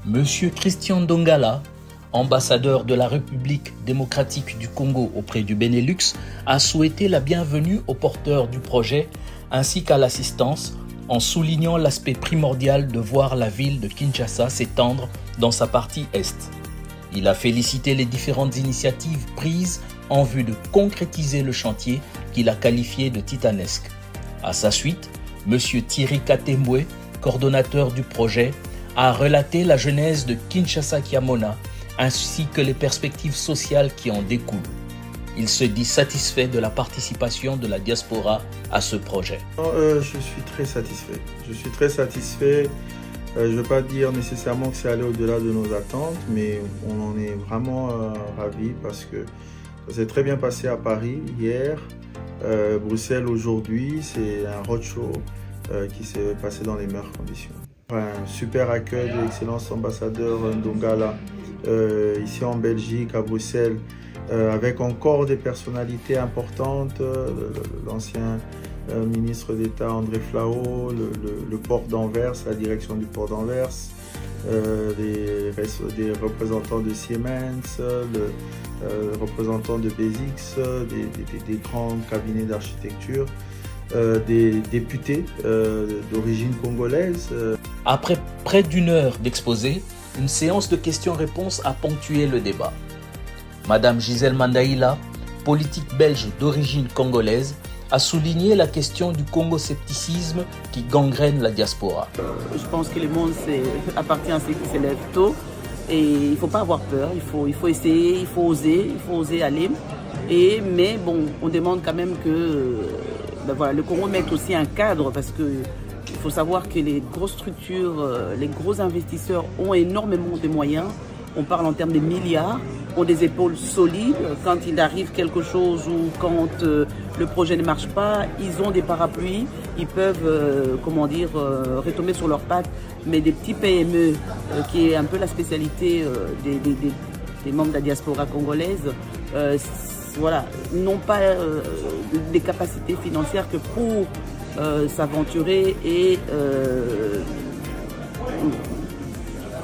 Monsieur Christian Ndongala, ambassadeur de la République démocratique du Congo auprès du Benelux, a souhaité la bienvenue aux porteurs du projet ainsi qu'à l'assistance en soulignant l'aspect primordial de voir la ville de Kinshasa s'étendre dans sa partie est. Il a félicité les différentes initiatives prises en vue de concrétiser le chantier qu'il a qualifié de titanesque. À sa suite, M. Thierry Katembwe, coordonnateur du projet, a relaté la genèse de Kinshasa Kiamona ainsi que les perspectives sociales qui en découlent. Il se dit satisfait de la participation de la diaspora à ce projet. Je suis très satisfait. Je suis très satisfait. Je ne veux pas dire nécessairement que c'est allé au-delà de nos attentes, mais on en est vraiment ravis parce que ça s'est très bien passé à Paris hier. Bruxelles aujourd'hui, c'est un roadshow qui s'est passé dans les meilleures conditions. Un super accueil de l'excellence ambassadeur Ndongala ici en Belgique, à Bruxelles, avec encore des personnalités importantes, l'ancien ministre d'État André Flao, le port d'Anvers, la direction du port d'Anvers, des représentants de Siemens, le représentant de Basics, des grands cabinets d'architecture, des députés d'origine congolaise. Après près d'une heure d'exposé, une séance de questions-réponses a ponctué le débat. Madame Gisèle Mandaïla, politique belge d'origine congolaise, a souligné la question du congoscepticisme qui gangrène la diaspora. Je pense que le monde appartient à ceux qui se lèvent tôt et il ne faut pas avoir peur, il faut essayer, il faut oser aller. Mais bon, on demande quand même que voilà, le Congo mette aussi un cadre parce que il faut savoir que les grosses structures, les gros investisseurs ont énormément de moyens. On parle en termes de milliards, ont des épaules solides. Quand il arrive quelque chose ou quand le projet ne marche pas, ils ont des parapluies. Ils peuvent, retomber sur leurs pattes. Mais des petits PME, qui est un peu la spécialité des membres de la diaspora congolaise, voilà, n'ont pas des capacités financières que pour s'aventurer et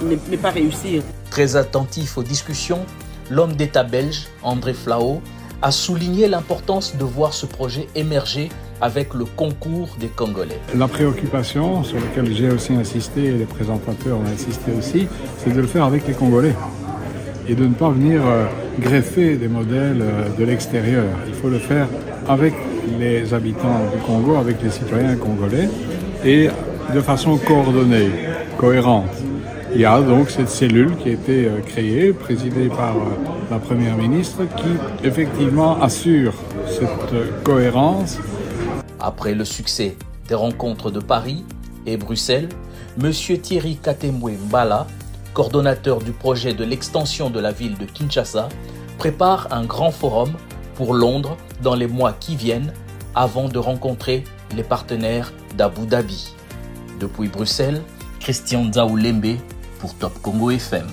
ne pas réussir. Très attentif aux discussions, l'homme d'État belge, André Flao, a souligné l'importance de voir ce projet émerger avec le concours des Congolais. La préoccupation sur laquelle j'ai aussi insisté, et les présentateurs ont insisté aussi, c'est de le faire avec les Congolais et de ne pas venir greffer des modèles de l'extérieur. Il faut le faire avec les habitants du Congo, avec les citoyens congolais et de façon coordonnée, cohérente. Il y a donc cette cellule qui a été créée, présidée par la Première ministre, qui effectivement assure cette cohérence. Après le succès des rencontres de Paris et Bruxelles, M. Thierry Katembwe Mbala, coordonnateur du projet de l'extension de la ville de Kinshasa, prépare un grand forum pour Londres dans les mois qui viennent avant de rencontrer les partenaires d'Abu Dhabi. Depuis Bruxelles, Christian Nzaoulembe pour Top Congo FM.